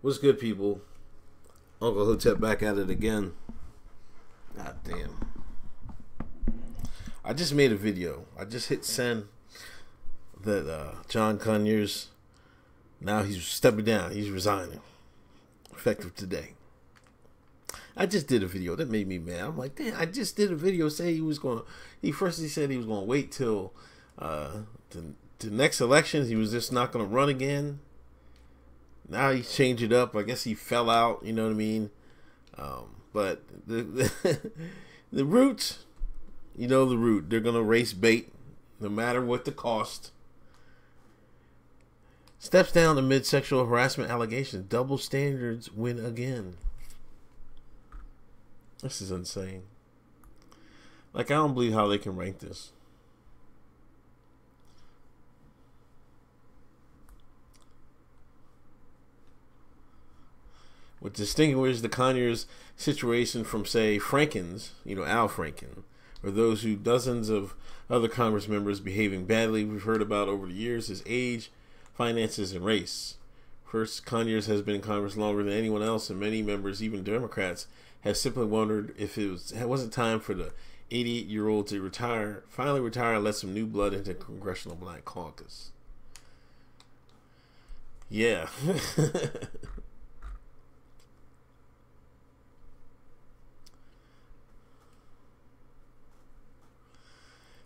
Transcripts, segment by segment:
What's good, people? Uncle Hotep back at it again. God damn. I just made a video. I just hit send that John Conyers, now he's stepping down. He's resigning. Effective today. I just did a video. That made me mad. I'm like, damn, I just did a video say he was going to... He said he was going to wait till the next elections. He was just not going to run again. Now he's changed it up. I guess he fell out, you know what I mean? But the the root, you know the root. They're going to race bait no matter what the cost. Steps down amid sexual harassment allegations. Double standards win again. This is insane. Like, I don't believe how they can rank this. What distinguishes the Conyers situation from, say, Franken's, Al Franken, or those who dozens of other Congress members behaving badly we've heard about over the years is age, finances, and race. First, Conyers has been in Congress longer than anyone else, and many members, even Democrats, have simply wondered if it wasn't time for the 88-year-old to finally retire, and let some new blood into the Congressional Black Caucus. Yeah.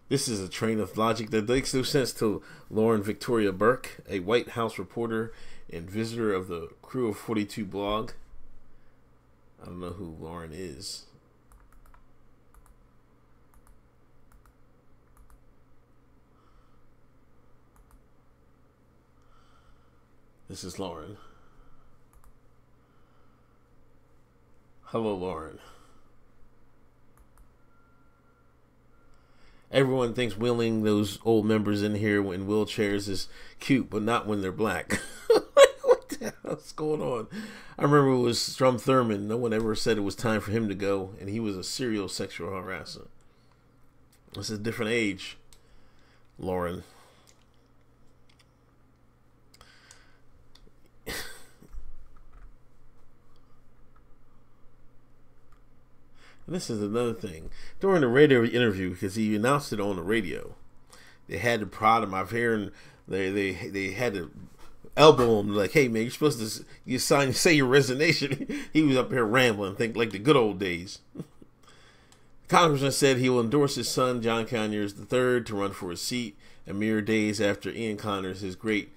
This is a train of logic that makes no sense to Lauren Victoria Burke, a White House reporter and visitor of the Crew of 42 blog. I don't know who Lauren is. This is Lauren. Hello, Lauren. Everyone thinks wheeling those old members in here in wheelchairs is cute, but not when they're black. What the hell's going on? I remember it was Strom Thurmond. No one ever said it was time for him to go, and he was a serial sexual harasser. This is a different age, Lauren. This is another thing. During the radio interview, because he announced it on the radio, they had to prod him. I've heard they had to elbow him like, "Hey man, you're supposed to say your resignation." He was up here rambling, think like the good old days. Congressman said he will endorse his son John Conyers III to run for a seat a mere days after Ian Conyers, his great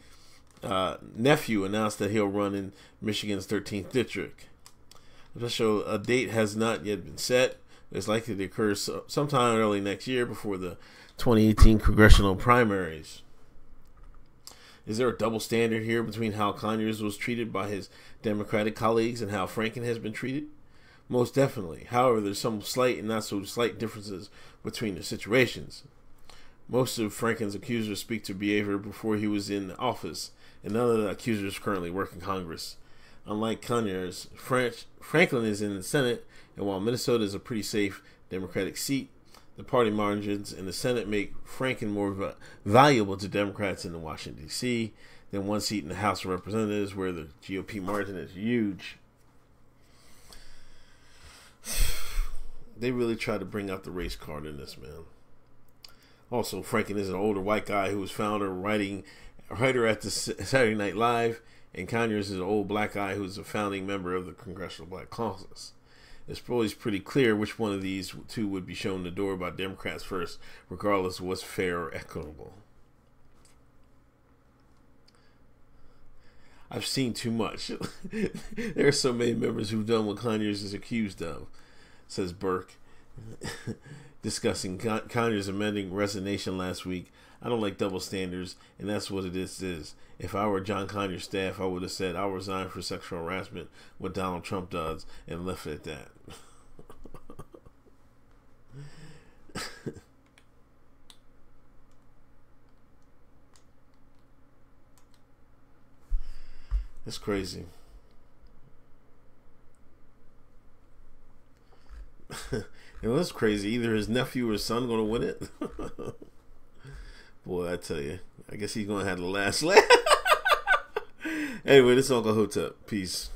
nephew, announced that he'll run in Michigan's 13th district. A date has not yet been set. It's likely to occur sometime early next year before the 2018 congressional primaries. Is there a double standard here between how Conyers was treated by his Democratic colleagues and how Franken has been treated? Most definitely. However, there's some slight and not so slight differences between the situations. Most of Franken's accusers speak to behavior before he was in office, and none of the accusers currently work in Congress. Unlike Conyers, Franklin is in the Senate, and while Minnesota is a pretty safe Democratic seat, the party margins in the Senate make Franken more valuable to Democrats in Washington, D.C. than one seat in the House of Representatives, where the GOP margin is huge. They really try to bring out the race card in this, man. Also, Franken is an older white guy who was founder writer at the Saturday Night Live, and Conyers is an old black guy who's a founding member of the Congressional Black Caucus. It's always pretty clear which one of these two would be shown the door by Democrats first, regardless of what's fair or equitable. I've seen too much. There are so many members who've done what Conyers is accused of, says Burke, discussing Conyers' amending resignation last week. I don't like double standards, and that's what it is. If I were John Conyers' staff, I would have said, I'll resign for sexual harassment, what Donald Trump does, and left it at that. It's crazy. That's crazy. Either his nephew or his son going to win it. Boy, I tell you, I guess he's going to have the last laugh. Anyway, this is Uncle Hotep. Peace.